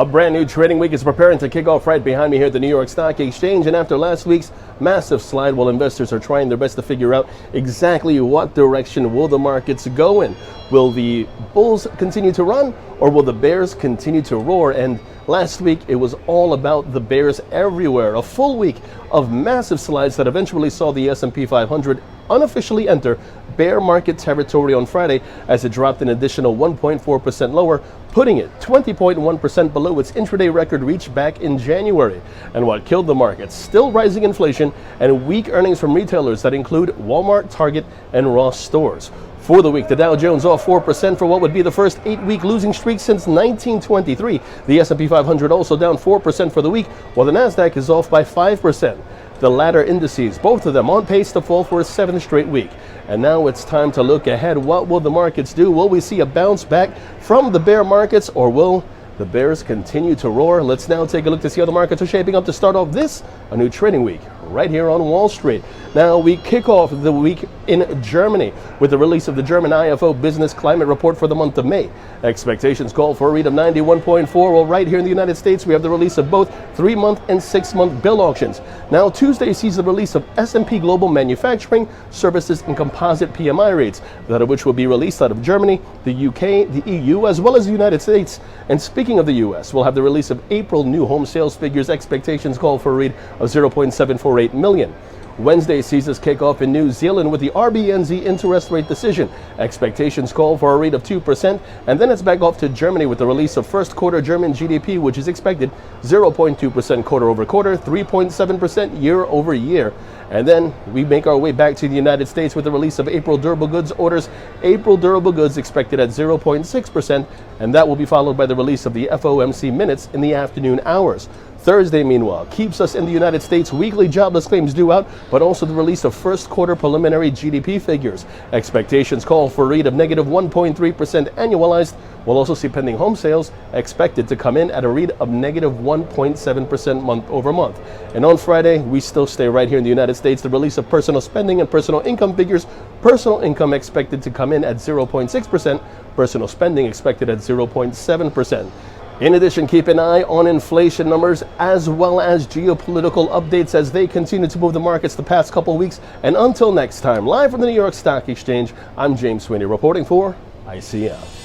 A brand new trading week is preparing to kick off right behind me here at the New York Stock Exchange. And after last week's massive slide, well, investors are trying their best to figure out exactly what direction will the markets go in. Will the bulls continue to run, or will the bears continue to roar? And last week, it was all about the bears everywhere. A full week of massive slides that eventually saw the S&P 500 unofficially enter bear market territory on Friday as it dropped an additional 1.4% lower, putting it 20.1% below its intraday record reached back in January. And what killed the market? Still rising inflation and weak earnings from retailers that include Walmart, Target, and Ross stores. For the week, the Dow Jones off 4% for what would be the first 8-week losing streak since 1923. The S&P 500 also down 4% for the week, while the Nasdaq is off by 5%. The latter indices, both of them on pace to fall for a 7th straight week. And now it's time to look ahead. What will the markets do? Will we see a bounce back from the bear markets, or will the bears continue to roar? Let's now take a look to see how the markets are shaping up to start off a new trading week right here on Wall Street. Now we kick off the week in Germany with the release of the German IFO Business Climate Report for the month of May. Expectations call for a read of 91.4. Well, right here in the United States, we have the release of both 3-month and 6-month bill auctions. Now Tuesday sees the release of S&P Global Manufacturing, Services, and Composite PMI rates, that of which will be released out of Germany, the UK, the EU, as well as the United States. And speaking of the US, we'll have the release of April new home sales figures. Expectations call for a read of 0.748 million. Wednesday sees us kick off in New Zealand with the RBNZ interest rate decision. Expectations call for a rate of 2%, and then it's back off to Germany with the release of first quarter German GDP, which is expected 0.2% quarter over quarter, 3.7% year over year. And then we make our way back to the United States with the release of April durable goods orders. April durable goods expected at 0.6%, and that will be followed by the release of the FOMC minutes in the afternoon hours. Thursday, meanwhile, keeps us in the United States. Weekly jobless claims due out, but also the release of first quarter preliminary GDP figures. Expectations call for a read of negative 1.3% annualized. We'll also see pending home sales expected to come in at a read of negative 1.7% month over month. And on Friday, we still stay right here in the United States. The release of personal spending and personal income figures. Personal income expected to come in at 0.6%. Personal spending expected at 0.7%. In addition, keep an eye on inflation numbers as well as geopolitical updates as they continue to move the markets the past couple weeks. And until next time, live from the New York Stock Exchange, I'm James Sweeney reporting for ICM.